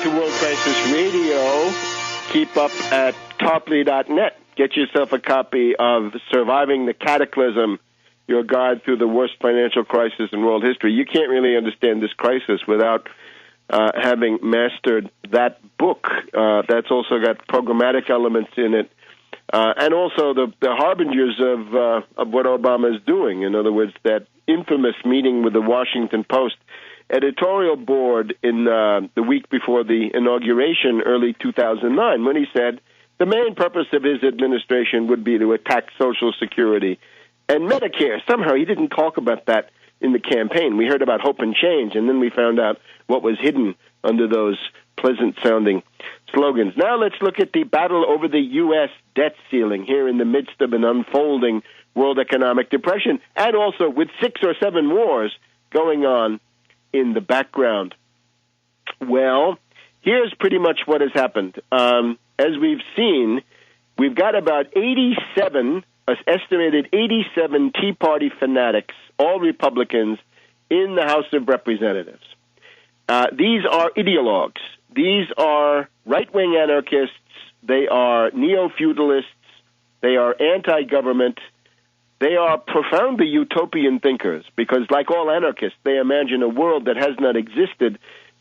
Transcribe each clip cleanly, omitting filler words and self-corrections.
to World Crisis Radio. Keep up at Tarpley.net. Get yourself a copy of Surviving the Cataclysm, Your Guide Through the Worst Financial Crisis in World History. You can't really understand this crisis without having mastered that book. That's also got programmatic elements in it. And also the harbingers of what Obama is doing. In other words, that infamous meeting with the Washington Post editorial board in the week before the inauguration, early 2009, when he said the main purpose of his administration would be to attack Social Security and Medicare. Somehow he didn't talk about that in the campaign. We heard about hope and change, and then we found out what was hidden under those pleasant-sounding slogans. Now let's look at the battle over the U.S. debt ceiling here in the midst of an unfolding world economic depression, and also with 6 or 7 wars going on in the background. Well, here's pretty much what has happened. As we've seen, we've got about 87, estimated 87 Tea Party fanatics, all Republicans, in the House of Representatives. These are ideologues. These are right-wing anarchists. They are neo-feudalists. They are anti-government. They are profoundly utopian thinkers because, like all anarchists, they imagine a world that has not existed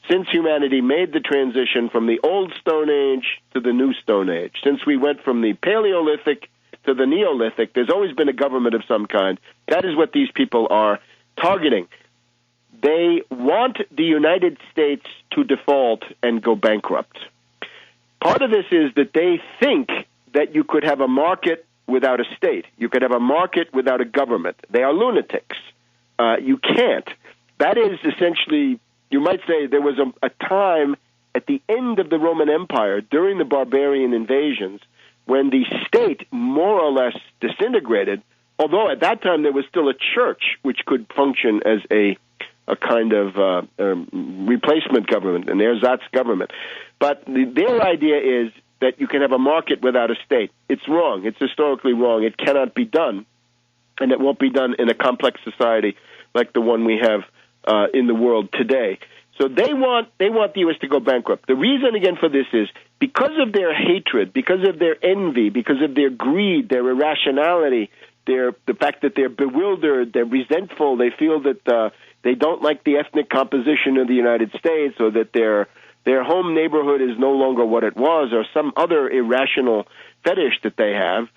since humanity made the transition from the old Stone Age to the new Stone Age. Since we went from the Paleolithic to the Neolithic, there's always been a government of some kind. That is what these people are targeting. They want the United States to default and go bankrupt. Part of this is that they think that you could have a market without a state. You could have a market without a government. They are lunatics. You can't. That is essentially, you might say, there was a time at the end of the Roman Empire, during the barbarian invasions, when the state more or less disintegrated, although at that time there was still a church which could function as a kind of replacement government, an ersatz government. But their idea is that you can have a market without a state. It's wrong. It's historically wrong. It cannot be done, and it won't be done in a complex society like the one we have in the world today. So they want the U.S. to go bankrupt. The reason, again, for this is because of their hatred, because of their envy, because of their greed, their irrationality, the fact that they're bewildered, they're resentful, they feel that they don't like the ethnic composition of the United States, or that their home neighborhood is no longer what it was, or some other irrational fetish that they have.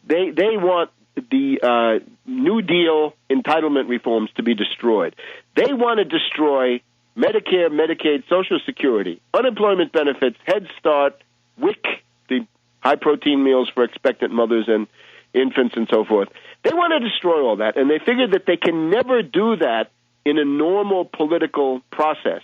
They want the New Deal entitlement reforms to be destroyed. They want to destroy Medicare, Medicaid, Social Security, unemployment benefits, Head Start, WIC, the high-protein meals for expectant mothers and infants and so forth. They want to destroy all that, and they figure that they can never do that in a normal political process.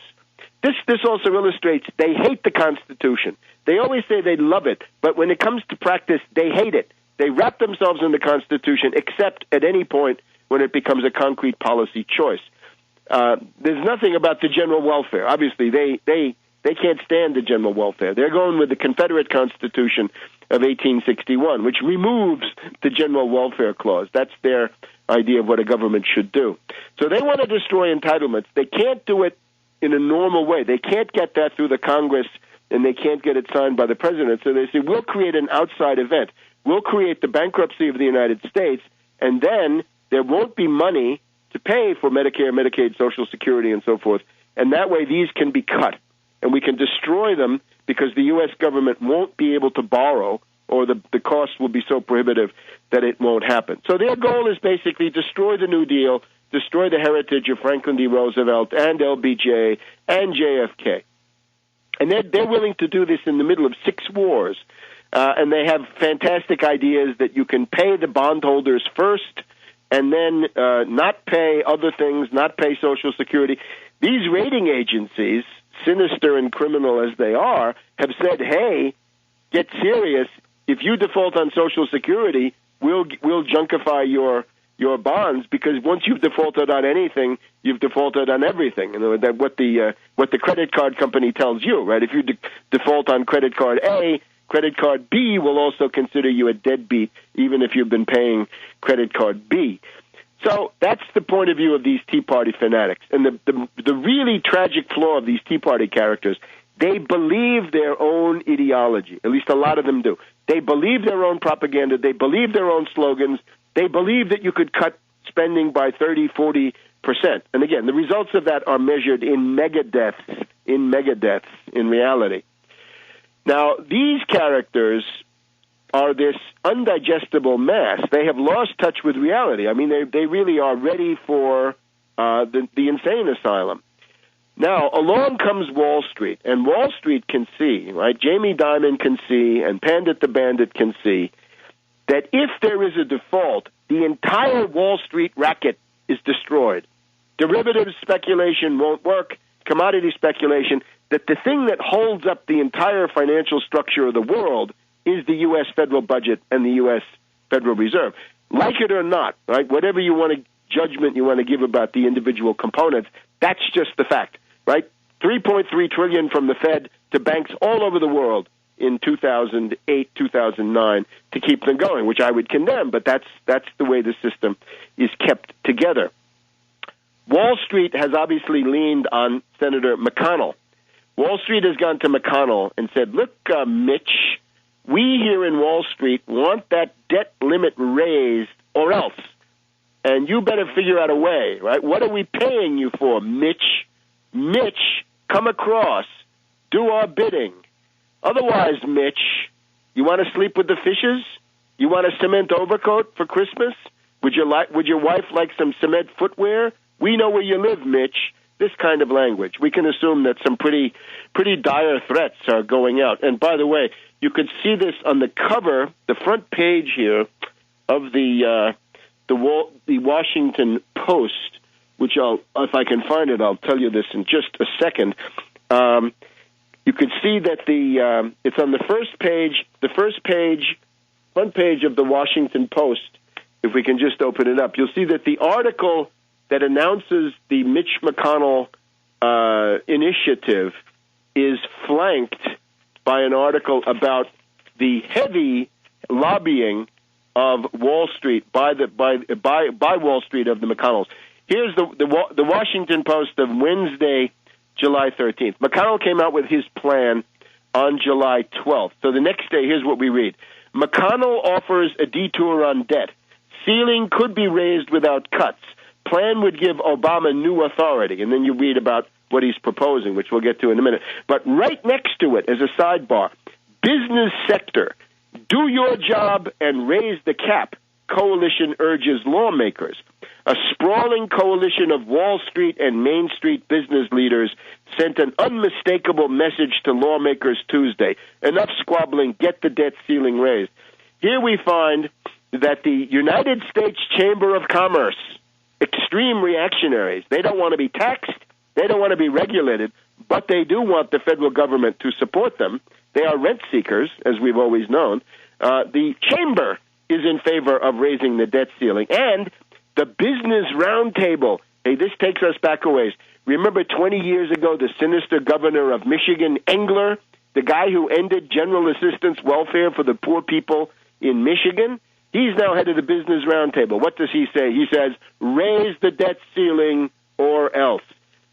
This also illustrates they hate the Constitution. They always say they love it, but when it comes to practice, they hate it. They wrap themselves in the Constitution, except at any point when it becomes a concrete policy choice. There's nothing about the general welfare. Obviously, they can't stand the general welfare. They're going with the Confederate Constitution of 1861, which removes the general welfare clause. That's their idea of what a government should do. So they want to destroy entitlements. They can't do it in a normal way. They can't get that through the Congress, and they can't get it signed by the president. So they say, we'll create an outside event. We'll create the bankruptcy of the United States, and then there won't be money to pay for Medicare, Medicaid, Social Security, and so forth. And that way these can be cut, and we can destroy them because the U.S. government won't be able to borrow, or the costs will be so prohibitive that it won't happen. So their goal is basically destroy the New Deal, destroy the heritage of Franklin D. Roosevelt and LBJ and JFK. And they're willing to do this in the middle of 6 wars. And they have fantastic ideas that you can pay the bondholders first and then not pay other things, not pay Social Security. These rating agencies, sinister and criminal as they are, have said, hey, get serious. If you default on Social Security, we'll junkify your bonds, because once you've defaulted on anything, you've defaulted on everything. You know, that what the credit card company tells you, right? If you default on credit card A, credit card B will also consider you a deadbeat, even if you've been paying credit card B. So that's the point of view of these Tea Party fanatics. And the really tragic flaw of these Tea Party characters, they believe their own ideology. At least a lot of them do. They believe their own propaganda. They believe their own slogans. They believe that you could cut spending by 30, 40%. And again, the results of that are measured in megadeaths in reality. Now, these characters are this undigestible mass. They have lost touch with reality. I mean, they really are ready for the insane asylum. Now, along comes Wall Street, and Wall Street can see, right? Jamie Dimon can see, and Pandit the Bandit can see, that if there is a default, the entire Wall Street racket is destroyed. Derivative speculation won't work, commodity speculation, that the thing that holds up the entire financial structure of the world is the U.S. federal budget and the U.S. Federal Reserve. Like it or not, right? Whatever judgment you want to give about the individual components, that's just the fact, right? $3.3 trillion from the Fed to banks all over the world in 2008, 2009 to keep them going, which I would condemn, but that's the way the system is kept together. Wall Street has obviously leaned on Senator McConnell. Wall Street has gone to McConnell and said, look, Mitch, we here in Wall Street want that debt limit raised or else. And you better figure out a way, right? What are we paying you for, Mitch? Mitch, come across. Do our bidding. Otherwise, Mitch, you want to sleep with the fishes? You want a cement overcoat for Christmas? Would your wife like some cement footwear? We know where you live, Mitch. This kind of language. We can assume that some pretty dire threats are going out. And by the way, you could see this on the cover, the front page here of the Washington Post, which if I can find it, I'll tell you this in just a second. You could see that it's on the front page of the Washington Post. If we can just open it up, you'll see that the article that announces the Mitch McConnell initiative is flanked by an article about the heavy lobbying of Wall Street by Wall Street of the McConnells. Here's the Washington Post of Wednesday, July 13th. McConnell came out with his plan on July 12th. So the next day, here's what we read. McConnell offers a detour on debt. Ceiling could be raised without cuts. Plan would give Obama new authority. And then you read about what he's proposing, which we'll get to in a minute. But right next to it, as a sidebar, business sector, do your job and raise the cap, coalition urges lawmakers. A sprawling coalition of Wall Street and Main Street business leaders sent an unmistakable message to lawmakers Tuesday. Enough squabbling, get the debt ceiling raised. Here we find that the United States Chamber of Commerce, extreme reactionaries, they don't want to be taxed, they don't want to be regulated, but they do want the federal government to support them. They are rent seekers, as we've always known. The chamber is in favor of raising the debt ceiling. And the Business Roundtable, hey, this takes us back a ways. Remember 20 years ago, the sinister governor of Michigan, Engler, the guy who ended general assistance welfare for the poor people in Michigan? He's now head of the Business Roundtable. What does he say? He says, raise the debt ceiling or else.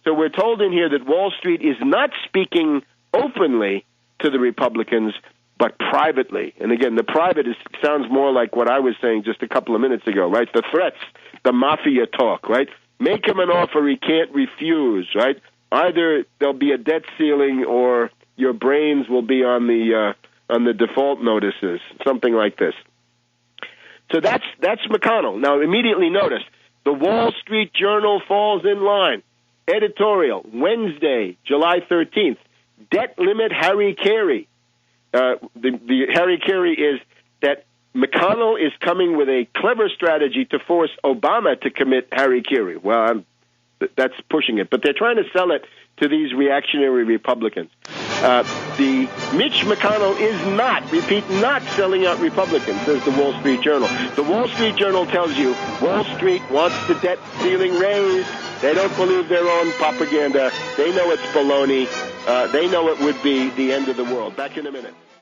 So we're told in here that Wall Street is not speaking openly to the Republicans, but privately. And again, the private sounds more like what I was saying just a couple of minutes ago, right? The threats, the mafia talk, right? Make him an offer he can't refuse, right? Either there'll be a debt ceiling or your brains will be on the default notices, something like this. So that's McConnell. Now, immediately notice, the Wall Street Journal falls in line. Editorial, Wednesday, July 13th. Debt limit Harry Carey. The Harry Carey is that McConnell is coming with a clever strategy to force Obama to commit Harry Carey. Well, that's pushing it, but they're trying to sell it to these reactionary Republicans. The Mitch McConnell is not selling out Republicans, says the Wall Street Journal. The Wall Street Journal tells you Wall Street wants the debt ceiling raised. They don't believe their own propaganda. They know it's baloney. They know it would be the end of the world. Back in a minute.